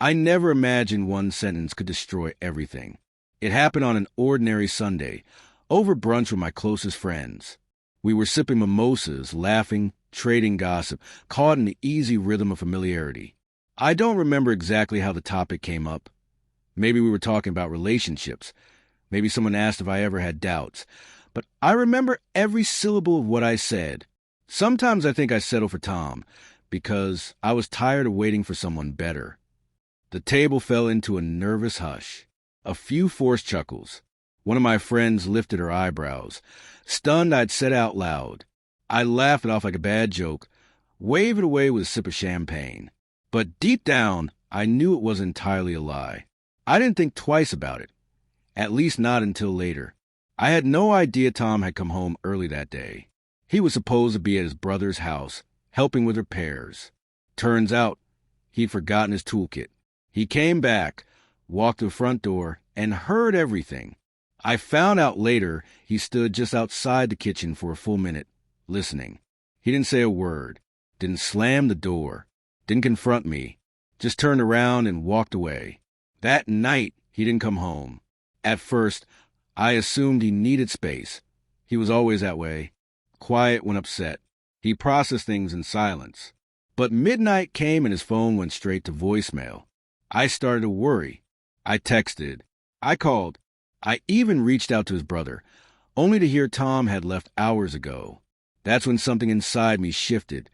I never imagined one sentence could destroy everything. It happened on an ordinary Sunday, over brunch with my closest friends. We were sipping mimosas, laughing, trading gossip, caught in the easy rhythm of familiarity. I don't remember exactly how the topic came up. Maybe we were talking about relationships. Maybe someone asked if I ever had doubts. But I remember every syllable of what I said. Sometimes I think I settled for Tom, because I was tired of waiting for someone better. The table fell into a nervous hush. A few forced chuckles. One of my friends lifted her eyebrows. Stunned, I'd said out loud. I laughed it off like a bad joke, waved it away with a sip of champagne. But deep down, I knew it was entirely a lie. I didn't think twice about it. At least not until later. I had no idea Tom had come home early that day. He was supposed to be at his brother's house, helping with repairs. Turns out, he'd forgotten his toolkit. He came back, walked to the front door, and heard everything. I found out later he stood just outside the kitchen for a full minute, listening. He didn't say a word, didn't slam the door, didn't confront me, just turned around and walked away. That night, he didn't come home. At first, I assumed he needed space. He was always that way, quiet when upset. He processed things in silence. But midnight came and his phone went straight to voicemail. I started to worry. I texted. I called. I even reached out to his brother, only to hear Tom had left hours ago. That's when something inside me shifted.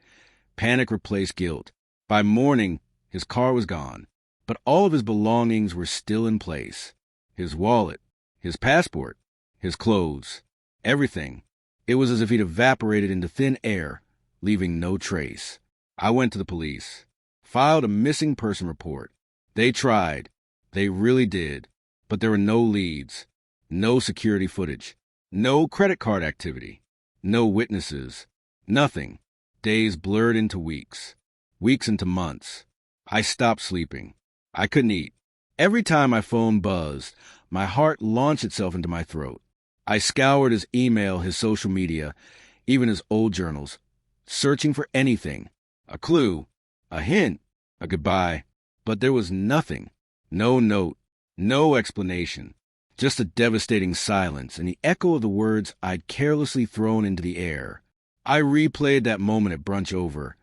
Panic replaced guilt. By morning, his car was gone, but all of his belongings were still in place. His wallet, his passport, his clothes, everything. It was as if he'd evaporated into thin air, leaving no trace. I went to the police, filed a missing person report. They tried. They really did. But there were no leads, no security footage, no credit card activity, no witnesses, nothing. Days blurred into weeks, weeks into months. I stopped sleeping. I couldn't eat. Every time my phone buzzed, my heart launched itself into my throat. I scoured his email, his social media, even his old journals, searching for anything, a clue, a hint, a goodbye. But there was nothing, no note, no explanation, just a devastating silence and the echo of the words I'd carelessly thrown into the air. I replayed that moment at brunch over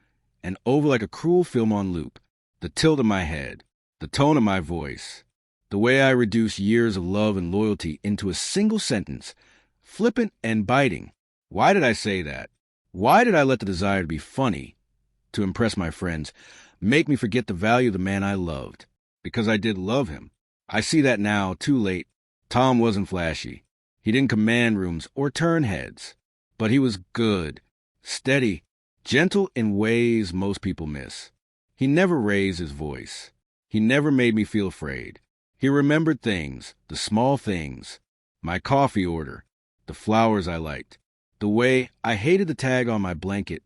and over like a cruel film on loop, the tilt of my head, the tone of my voice, the way I reduced years of love and loyalty into a single sentence, flippant and biting. Why did I say that? Why did I let the desire to be funny, to impress my friends, make me forget the value of the man I loved? Because I did love him. I see that now, too late. Tom wasn't flashy. He didn't command rooms or turn heads. But he was good, steady, gentle in ways most people miss. He never raised his voice. He never made me feel afraid. He remembered things, the small things, my coffee order, the flowers I liked, the way I hated the tag on my blanket,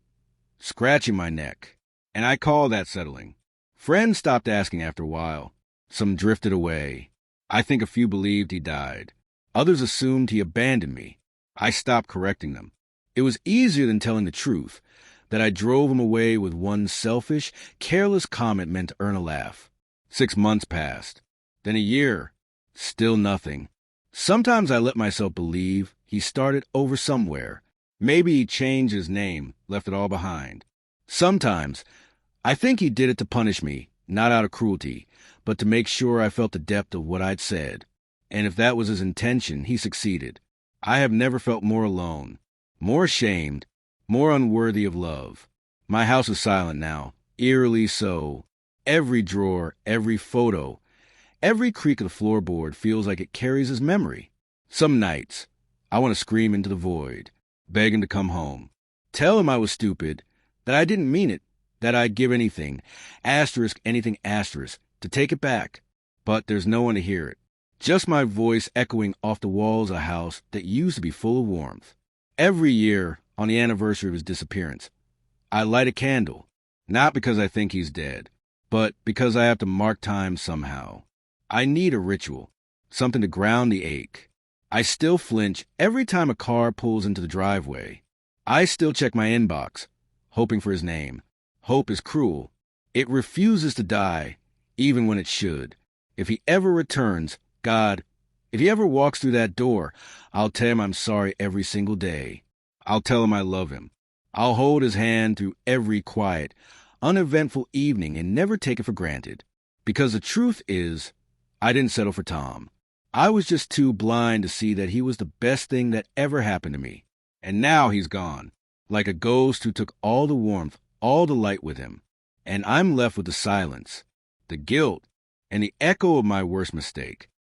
scratching my neck. And I call that settling. Friends stopped asking after a while. Some drifted away. I think a few believed he died. Others assumed he abandoned me. I stopped correcting them. It was easier than telling the truth, that I drove him away with one selfish, careless comment meant to earn a laugh. 6 months passed. Then a year. Still nothing. Sometimes I let myself believe he started over somewhere. Maybe he changed his name, left it all behind. Sometimes I think he did it to punish me, not out of cruelty, but to make sure I felt the depth of what I'd said. And if that was his intention, he succeeded. I have never felt more alone, more ashamed, more unworthy of love. My house is silent now, eerily so. Every drawer, every photo, every creak of the floorboard feels like it carries his memory. Some nights, I want to scream into the void, beg him to come home. Tell him I was stupid, that I didn't mean it, that I'd give anything, anything, to take it back. But there's no one to hear it. Just my voice echoing off the walls of a house that used to be full of warmth. Every year, on the anniversary of his disappearance, I light a candle, not because I think he's dead, but because I have to mark time somehow. I need a ritual, something to ground the ache. I still flinch every time a car pulls into the driveway. I still check my inbox, hoping for his name. Hope is cruel. It refuses to die, even when it should. If he ever returns, God, if he ever walks through that door, I'll tell him I'm sorry every single day. I'll tell him I love him. I'll hold his hand through every quiet, uneventful evening and never take it for granted. Because the truth is, I didn't settle for Tom. I was just too blind to see that he was the best thing that ever happened to me. And now he's gone, like a ghost who took all the warmth, all the light with him. And I'm left with the silence, the guilt, and the echo of my worst mistake.